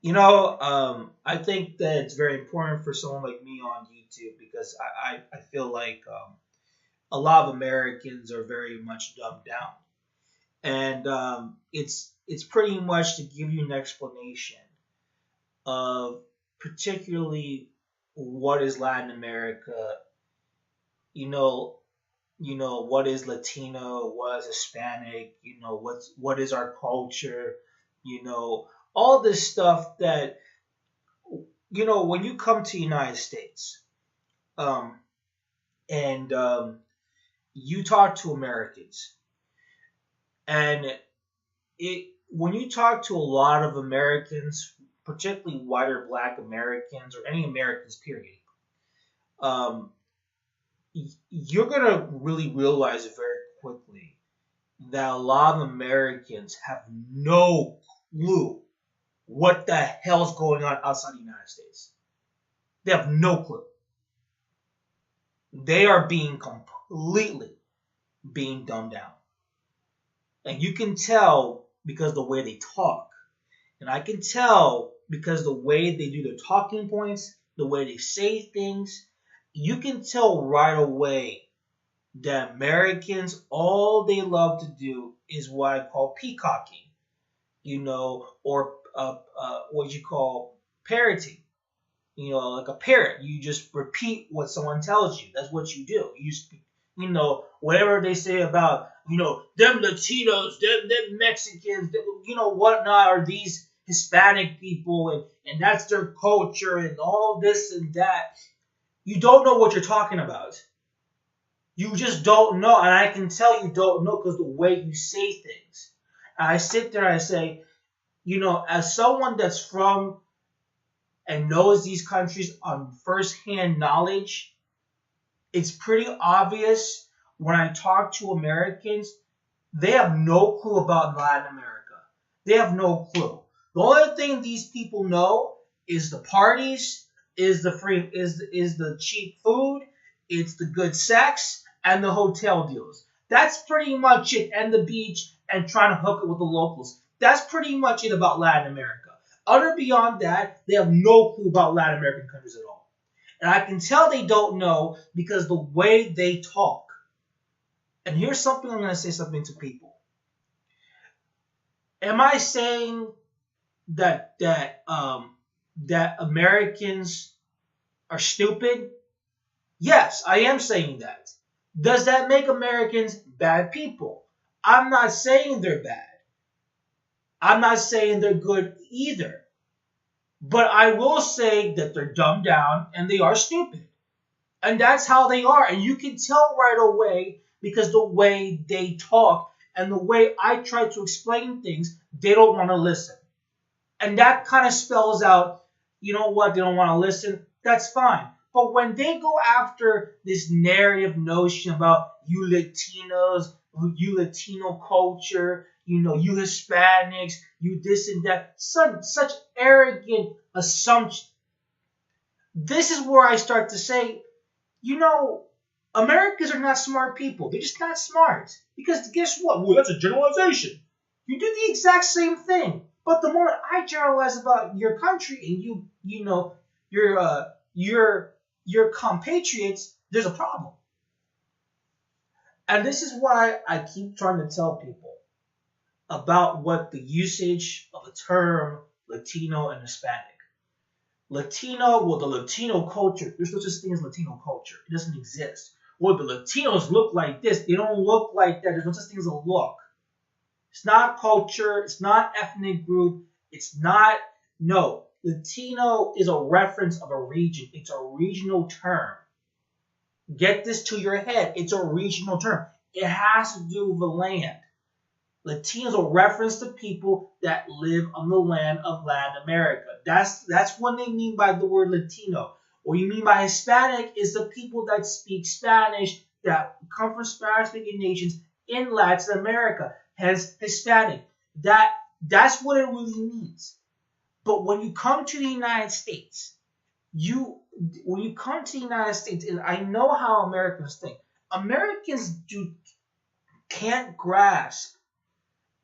I think that it's very important for someone like me on YouTube because I feel like a lot of Americans are very much dumbed down, and it's pretty much to give you an explanation of particularly what is Latin America. You know, what is Latino, what is Hispanic. What is our culture. All this stuff that when you come to the United States, um, and you talk to Americans, and when you talk to a lot of Americans, particularly white or black Americans or any Americans, period, um, you're gonna really realize very quickly that a lot of Americans have no clue what the hell's going on outside the United States. They have no clue. They are being completely being dumbed down. And you can tell because the way they talk. And I can tell because the way they do their talking points, the way they say things, you can tell right away that Americans, all they love to do is what I call peacocking, or what you call parroting. Like a parrot. You just repeat what someone tells you. That's what you do. Whatever they say about, them Latinos, them Mexicans, whatnot, are these Hispanic people, and that's their culture, and all this and that. You don't know what you're talking about. You just don't know, and I can tell you don't know because the way you say things. And I sit there and I say, as someone that's from and knows these countries on first-hand knowledge, it's pretty obvious when I talk to Americans, they have no clue about Latin America. They have no clue. The only thing these people know is the parties, is the free, is the cheap food, it's the good sex, and the hotel deals. That's pretty much it. And the beach and trying to hook it with the locals. That's pretty much it about Latin America. Other beyond that, they have no clue about Latin American countries at all. And I can tell they don't know because the way they talk. And here's something I'm going to say something to people. Am I saying that Americans are stupid? Yes, I am saying that. Does that make Americans bad people? I'm not saying they're bad. I'm not saying they're good either. But I will say that they're dumbed down and they are stupid. And that's how they are. And you can tell right away because the way they talk and the way I try to explain things, they don't want to listen. And that kind of spells out, you know what, they don't want to listen. That's fine. But when they go after this narrative notion about you Latinos, you Latino culture, you Hispanics, you this and that, such arrogant assumption. This is where I start to say, Americans are not smart people. They're just not smart. Because guess what? Well, that's a generalization. You do the exact same thing. But the moment I generalize about your country and your compatriots, there's a problem. And this is why I keep trying to tell people about what the usage of the term Latino and Hispanic. Latino, well, the Latino culture, there's no such thing as Latino culture. It doesn't exist. Well, the Latinos look like this. They don't look like that. There's no such thing as a look. It's not culture. It's not ethnic group. It's not, no. Latino is a reference of a region. It's a regional term. Get this to your head. It's a regional term. It has to do with the land. Latinos are reference to people that live on the land of Latin America. That's what they mean by the word Latino. What you mean by Hispanic is the people that speak Spanish, that come from Spanish-speaking nations in Latin America. Hence, Hispanic. That's what it really means. But when you come to the United States, and I know how Americans think. Americans can't grasp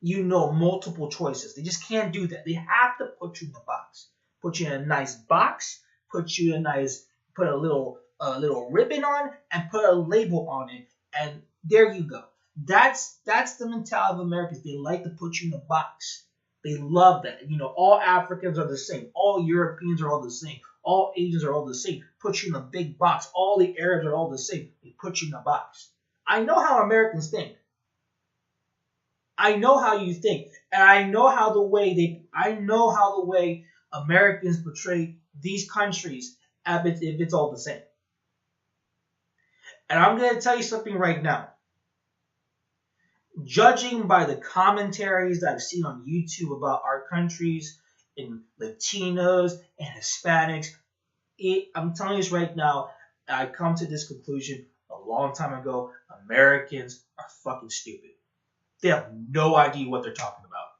multiple choices. They just can't do that. They have to put you in the box. Put you in a nice box. Put a little ribbon on, and put a label on it, and there you go. That's the mentality of Americans. They like to put you in a box. They love that. All Africans are the same. All Europeans are all the same. All Asians are all the same. Put you in a big box. All the Arabs are all the same. They put you in a box. I know how Americans think. I know how you think, and I know how the way Americans portray these countries if it's all the same. And I'm going to tell you something right now. Judging by the commentaries that I've seen on YouTube about our countries and Latinos and Hispanics, I'm telling you this right now, I come to this conclusion a long time ago. Americans are fucking stupid. They have no idea what they're talking about.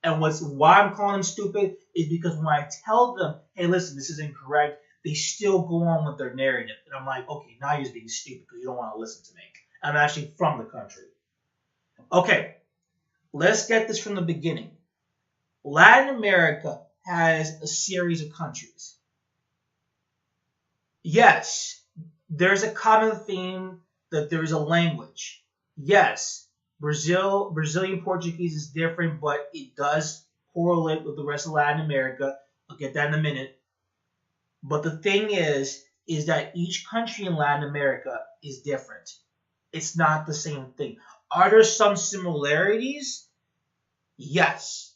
And why I'm calling them stupid is because when I tell them, hey, listen, this is incorrect, they still go on with their narrative. And I'm like, okay, now you're just being stupid because you don't want to listen to me. I'm actually from the country. Okay, let's get this from the beginning. Latin America has a series of countries. Yes, there's a common theme that there is a language. Yes, Brazilian Portuguese is different, but it does correlate with the rest of Latin America. I'll get that in a minute. But the thing is that each country in Latin America is different. It's not the same thing. Are there some similarities? Yes.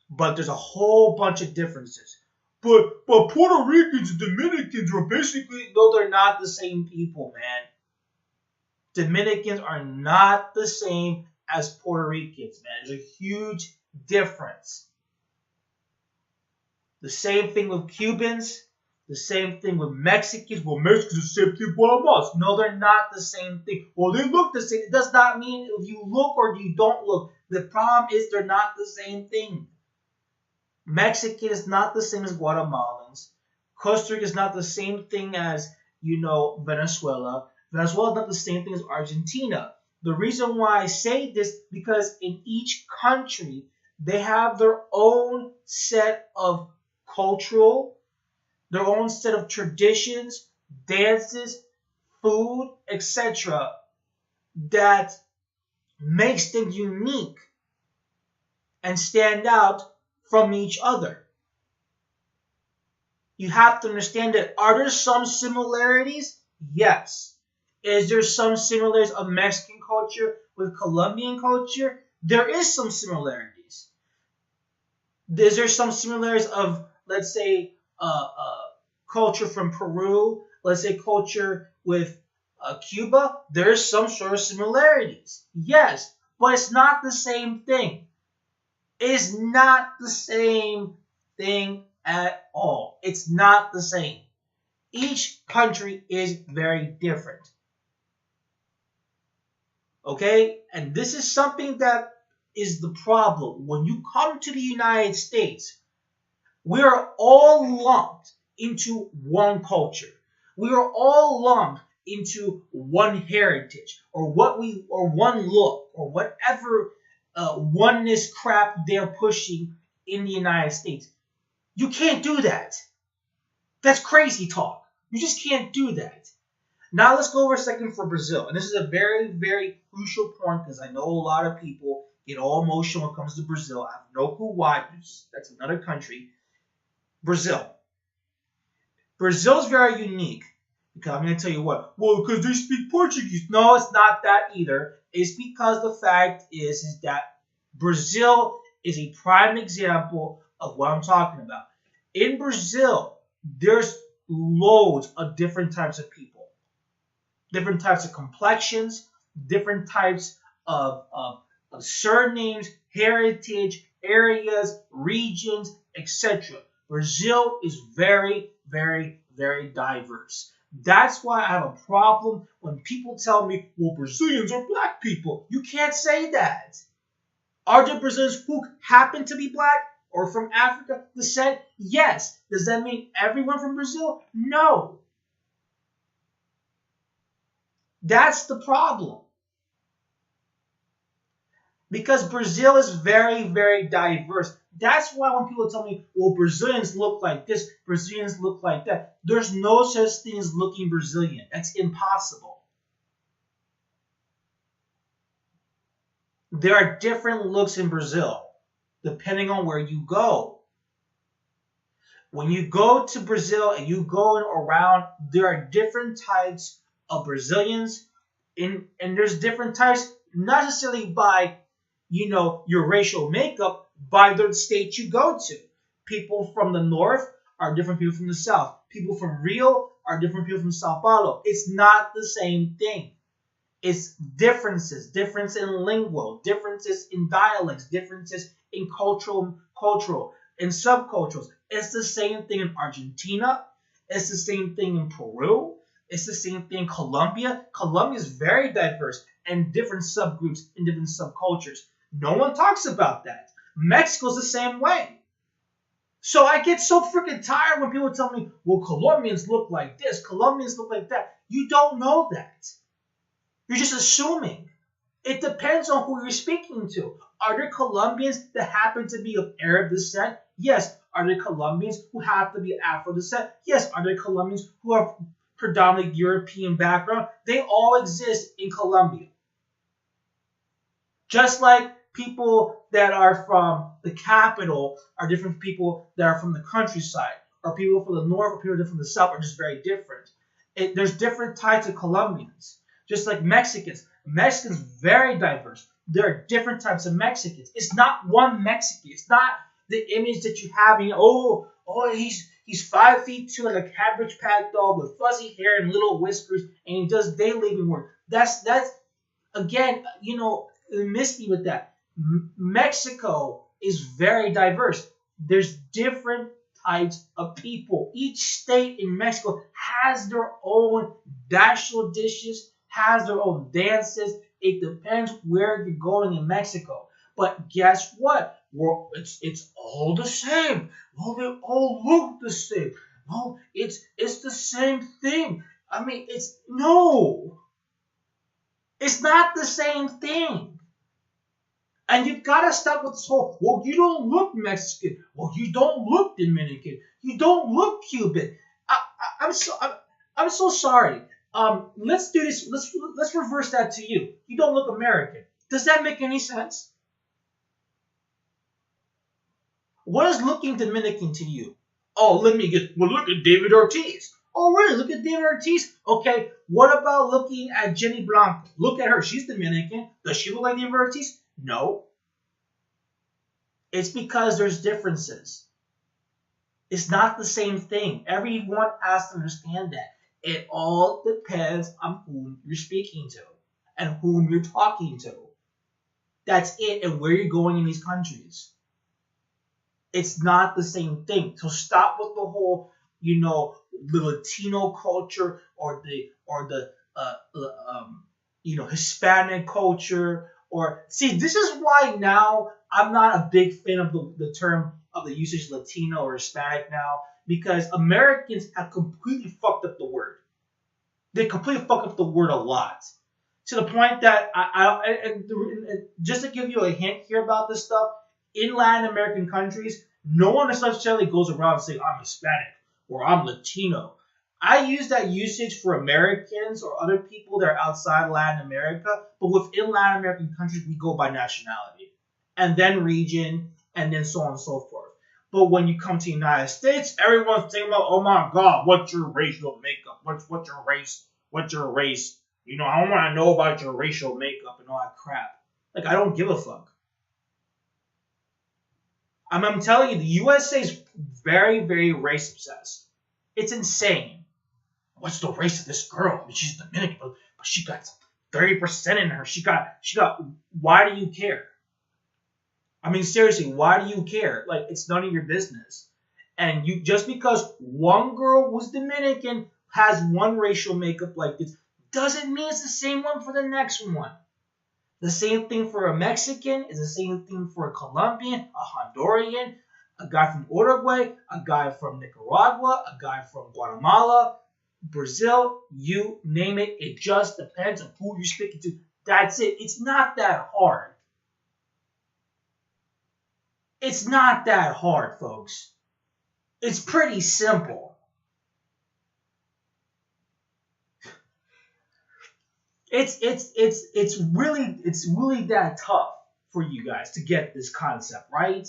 But there's a whole bunch of differences. But Puerto Ricans and Dominicans are basically, no, they're not the same people, man. Dominicans are not the same as Puerto Ricans, man. There's a huge difference. The same thing with Cubans. The same thing with Mexicans. Well, Mexicans are the same thing with us. No, they're not the same thing. Well, they look the same. It does not mean if you look or you don't look. The problem is they're not the same thing. Mexican is not the same as Guatemalans. Costa Rica is not the same thing as, Venezuela. Venezuela is not the same thing as Argentina. The reason why I say this, because in each country, they have their own set of cultural, their own set of traditions, dances, food, etc. that makes them unique and stand out from each other. You have to understand that. Are there some similarities? Yes. Is there some similarities of Mexican culture with Colombian culture? There is some similarities. Is there some similarities of, let's say, culture from Peru? Let's say culture with Cuba? There's some sort of similarities. Yes, but it's not the same thing. It's not the same thing at all. It's not the same. Each country is very different. Okay? And this is something that is the problem. When you come to the United States, we are all lumped into one culture. We are all lumped into one heritage, or one look, or whatever oneness crap they're pushing in the United States. You can't do that. That's crazy talk. You just can't do that. Now let's go over a second for Brazil. And this is a very, very crucial point because I know a lot of people get all emotional when it comes to Brazil. I have no clue why. That's another country. Brazil. Brazil's very unique. Because I'm going to tell you what. Well, because they speak Portuguese. No, it's not that either. It's because the fact is that Brazil is a prime example of what I'm talking about. In Brazil, there's loads of different types of people. Different types of complexions. Different types of surnames, heritage, areas, regions, etc. Brazil is very, very, very diverse. That's why I have a problem when people tell me, well, Brazilians are black people. You can't say that. Are the Brazilians who happen to be black or from Africa descent? Yes. Does that mean everyone from Brazil? No. That's the problem. Because Brazil is very, very diverse. That's why when people tell me, well, Brazilians look like this, Brazilians look like that, there's no such thing as looking Brazilian. That's impossible. There are different looks in Brazil, depending on where you go. When you go to Brazil and you go around, there are different types of Brazilians, and there's different types, not necessarily by, your racial makeup, by the state you go to. People from the north are different people from the south. People from Rio are different people from Sao Paulo. It's not the same thing. It's difference in lingual, differences in dialects, differences in cultural, and subcultures. It's the same thing in Argentina. It's the same thing in Peru. It's the same thing in Colombia. Colombia is very diverse and different subgroups and different subcultures. No one talks about that. Mexico's the same way. So I get so freaking tired when people tell me, well, Colombians look like this, Colombians look like that. You don't know that. You're just assuming. It depends on who you're speaking to. Are there Colombians that happen to be of Arab descent? Yes. Are there Colombians who have to be Afro descent? Yes. Are there Colombians who are predominantly European background? They all exist in Colombia. Just like people that are from the capital are different from people that are from the countryside, or people from the north, or people from the south are just very different. There's different types of Colombians. Just like Mexicans. Mexicans very diverse. There are different types of Mexicans. It's not one Mexican. It's not the image that you have. He's 5 feet 2 like a Cabbage Patch dog with fuzzy hair and little whiskers, and he does day living work. That's again, miss me with that. Mexico is very diverse. There's different types of people. Each state in Mexico has their own national dishes, has their own dances. It depends where you're going in Mexico. But guess what? It's all the same. Well, they all look the same. Well, it's the same thing. I mean, it's not the same thing. And you've got to stop with this whole, well, you don't look Mexican. Well, you don't look Dominican. You don't look Cuban. I'm so sorry. Let's do this. Let's reverse that to you. You don't look American. Does that make any sense? What is looking Dominican to you? Oh, look at David Ortiz. Oh, really? Look at David Ortiz? Okay, what about looking at Jenny Blanco? Look at her. She's Dominican. Does she look like David Ortiz? No. It's because there's differences. It's not the same thing. Everyone has to understand that. It all depends on whom you're speaking to and whom you're talking to. That's it, and where you're going in these countries. It's not the same thing. So stop with the whole, the Latino culture or the Hispanic culture. Or see, this is why now I'm not a big fan of the term of the usage Latino or Hispanic now, because Americans have completely fucked up the word. They completely fuck up the word a lot, to the point that and just to give you a hint here about this stuff, in Latin American countries, no one necessarily goes around saying I'm Hispanic or I'm Latino. I use that usage for Americans or other people that are outside Latin America, but within Latin American countries, we go by nationality, and then region, and then so on and so forth. But when you come to the United States, everyone's thinking about, oh my God, what's your racial makeup? What's your race? What's your race? I want to know about your racial makeup and all that crap. Like, I don't give a fuck. I'm telling you, the USA is very, very race obsessed. It's insane. What's the race of this girl? I mean, she's Dominican, but she got 30% in her. She got. Why do you care? I mean, seriously, why do you care? Like, it's none of your business. And you just because one girl was Dominican has one racial makeup like this doesn't mean it's the same one for the next one. The same thing for a Mexican is the same thing for a Colombian, a Honduran, a guy from Uruguay, a guy from Nicaragua, a guy from Guatemala, Brazil, you name it. It just depends on who you're speaking to. That's it. It's not that hard. It's not that hard, folks. It's pretty simple. It's really that tough for you guys to get this concept, right?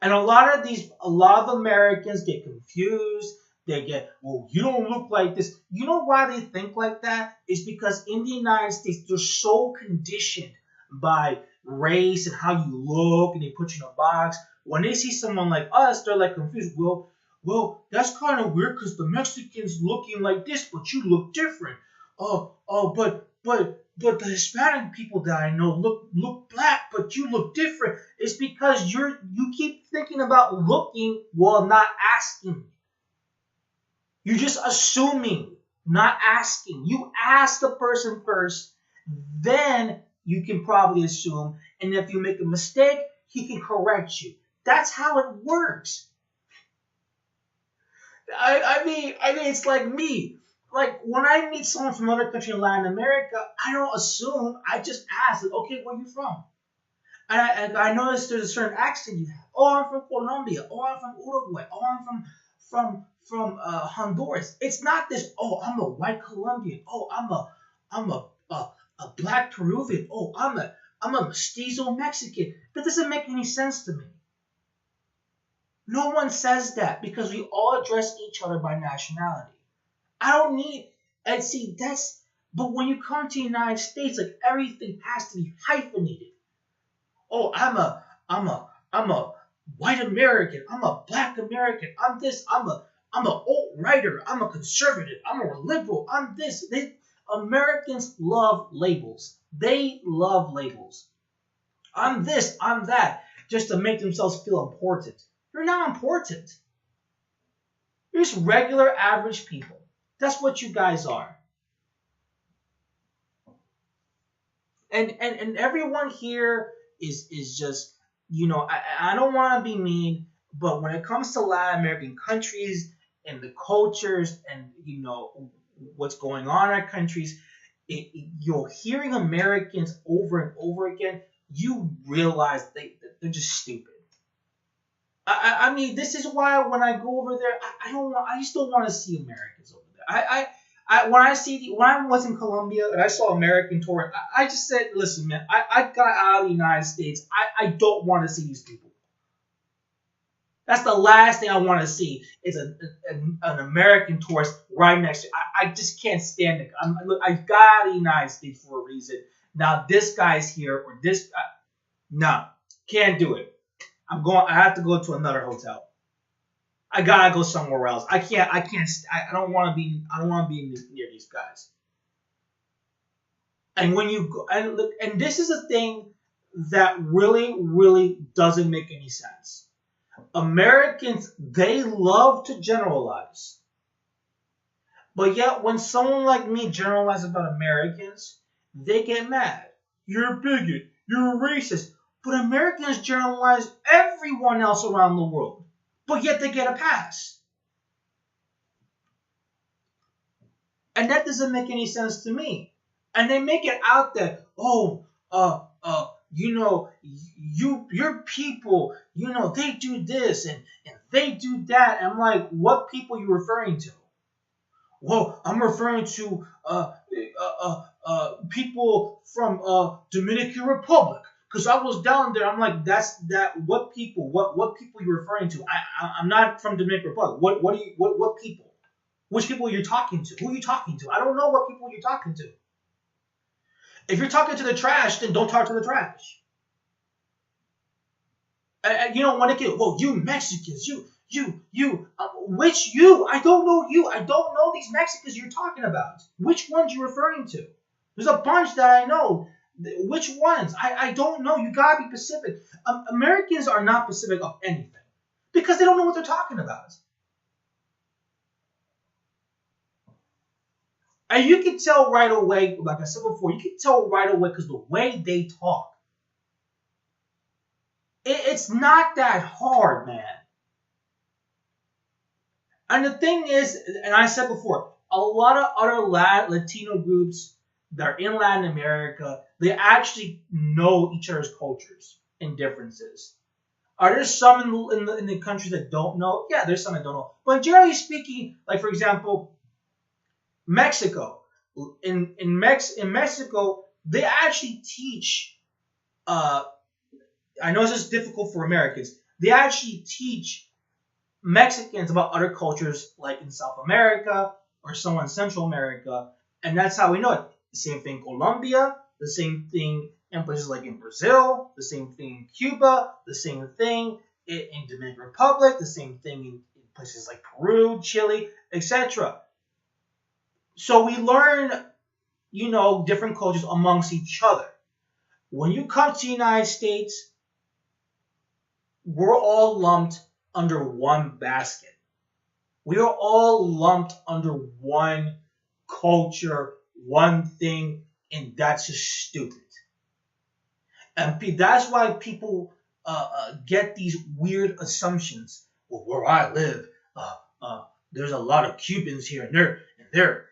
And a lot of Americans get confused. They get, well, you don't look like this. You know why they think like that? It's because in the United States, they're so conditioned by race and how you look, and they put you in a box. When they see someone like us, they're like confused. That's kind of weird because the Mexicans looking like this, but you look different. But the Hispanic people that I know look black, but you look different. It's because you keep thinking about looking while not asking. You're just assuming, not asking. You ask the person first, then you can probably assume. And if you make a mistake, he can correct you. That's how it works. I mean, it's like me. Like when I meet someone from another country in Latin America, I don't assume. I just ask, like, okay, where are you from? And I notice there's a certain accent you have. Oh, I'm from Colombia. Oh, I'm from Uruguay. Oh, I'm from Honduras. It's not this. Oh, I'm a white Colombian. Oh, I'm a black Peruvian. Oh, I'm a mestizo Mexican. That doesn't make any sense to me. No one says that because we all address each other by nationality. I don't need, and see, but when you come to the United States, like everything has to be hyphenated. Oh, I'm a white American. I'm a black American. I'm this. I'm an alt-righter. I'm a conservative. I'm a liberal. I'm this. Americans love labels. They love labels. I'm this. I'm that. Just to make themselves feel important. You're not important. You're just regular, average people. That's what you guys are. And everyone here is just, I don't want to be mean, but when it comes to Latin American countries and the cultures and what's going on in our countries, you're hearing Americans over and over again. You realize they're just stupid. I mean, this is why when I go over there, I just don't want to see Americans over there. When I was in Colombia and I saw American tourists, I just said, listen, man, I got out of the United States. I don't want to see these people. That's the last thing I want to see is an American tourist right next to me. I just can't stand it. I got out of the United States for a reason. Now this guy's here or this guy. No, can't do it. I have to go to another hotel. I gotta go somewhere else. I can't. I don't want to be. I don't want to be near these guys. And when you go, and this is a thing that really, really doesn't make any sense. Americans, they love to generalize, but yet when someone like me generalizes about Americans, they get mad. You're a bigot. You're a racist. But Americans generalize everyone else around the world. But yet they get a pass. And that doesn't make any sense to me. And they make it out that, your people, they do this and they do that. And I'm like, what people are you referring to? Well, I'm referring to people from Dominican Republic. Because I was down there, I'm like, what people? What people are you referring to? I'm not from Dominican Republic. What people? Which people are you talking to? Who are you talking to? I don't know what people you're talking to. If you're talking to the trash, then don't talk to the trash. When they get, well, you Mexicans, which you? I don't know you. I don't know these Mexicans you're talking about. Which ones you referring to? There's a bunch that I know. Which ones? I don't know. You gotta be specific. Americans are not specific of anything because they don't know what they're talking about. And you can tell right away, like I said before, you can tell right away because the way they talk. It's not that hard, man. And the thing is, and I said before, a lot of other Latino groups that are in Latin America, they actually know each other's cultures. in differences. Are there some in the countries that don't know? Yeah, there's some that don't know. But generally speaking, like for example, Mexico. In Mexico, they actually teach. Uh, I know this is difficult for Americans. They actually teach Mexicans about other cultures, like in South America or somewhere in Central America, and that's how we know it. The same thing in Colombia, the same thing in places like in Brazil, the same thing in Cuba, the same thing in Dominican Republic, the same thing in places like Peru, Chile, etc. So we learn, different cultures amongst each other. When you come to the United States, we're all lumped under one basket. We are all lumped under one culture, one thing, and that's just stupid. And that's why people get these weird assumptions. Well, where I live, there's a lot of Cubans here, and they're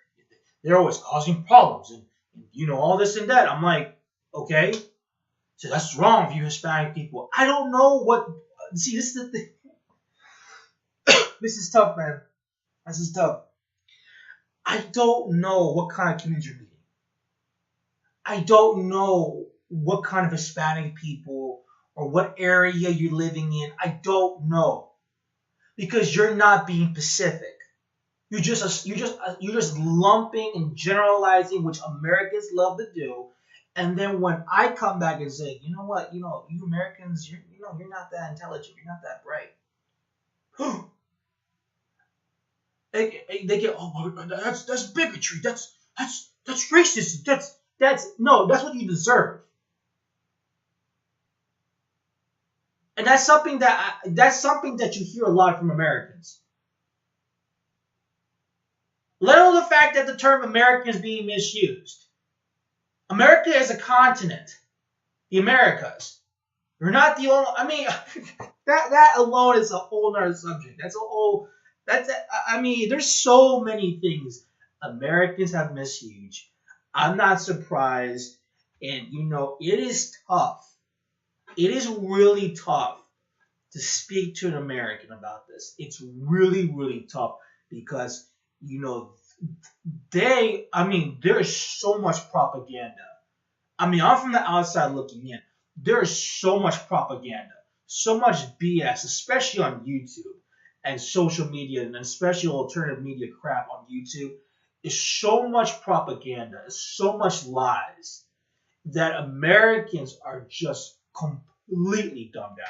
always causing problems, and all this and that. I'm like, okay, so that's wrong for you Hispanic people. I don't know what. See, this is the thing. This is tough, man. This is tough. I don't know what kind of communities you're meeting. I don't know what kind of Hispanic people or what area you're living in. I don't know because you're not being specific. You're just lumping and generalizing, which Americans love to do. And then when I come back and say, you know what, you Americans, you're not that intelligent, you're not that bright. they get, oh, that's bigotry, that's racist, that's what you deserve. And that's something that you hear a lot from Americans. Let alone the fact that the term American is being misused. America is a continent. The Americas. You're not the only. I mean, that alone is a whole nother subject. There's so many things Americans have misused. I'm not surprised, and it is tough. It is really tough to speak to an American about this. It's really, really tough because there's so much propaganda. I'm from the outside looking in. There's so much propaganda, so much BS, especially on YouTube and social media, and especially alternative media crap on YouTube. Is so much propaganda, so much lies that Americans are just completely dumbed down.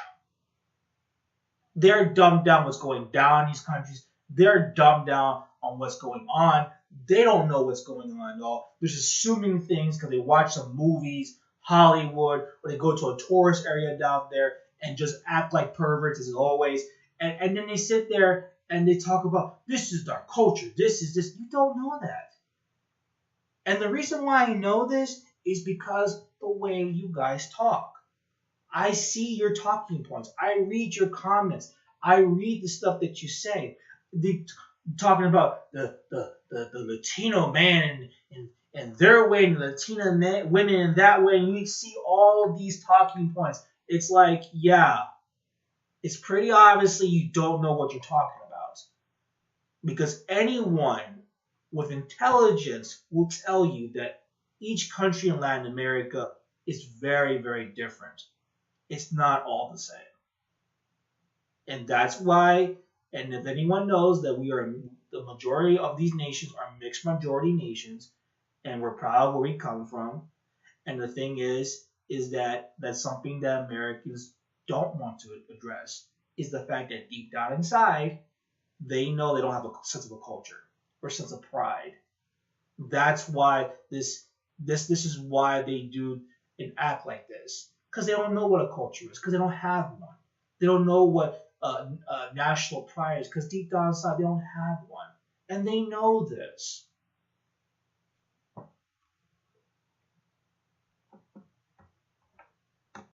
They're dumbed down what's going down in these countries. They're dumbed down on what's going on. They don't know what's going on at all. They're just assuming things because they watch some movies, Hollywood, or they go to a tourist area down there and just act like perverts as always. And then they sit there and they talk about, this is our culture, this is this. You don't know that. And the reason why I know this is because the way you guys talk. I see your talking points. I read your comments. I read the stuff that you say. Talking about the Latino man and their way, and the Latina women in that way, and you see all of these talking points. It's like, yeah, it's pretty obviously you don't know what you're talking about. Because anyone with intelligence will tell you that each country in Latin America is very, very different. It's not all the same. And that's why, and if anyone knows that the majority of these nations are mixed majority nations, and we're proud of where we come from. And the thing is that that's something that Americans don't want to address, is the fact that deep down inside, they know they don't have a sense of a culture or sense of pride. That's why this is why they do and act like this. Because they don't know what a culture is, because they don't have one. They don't know what national pride is, because deep down inside they don't have one. And they know this.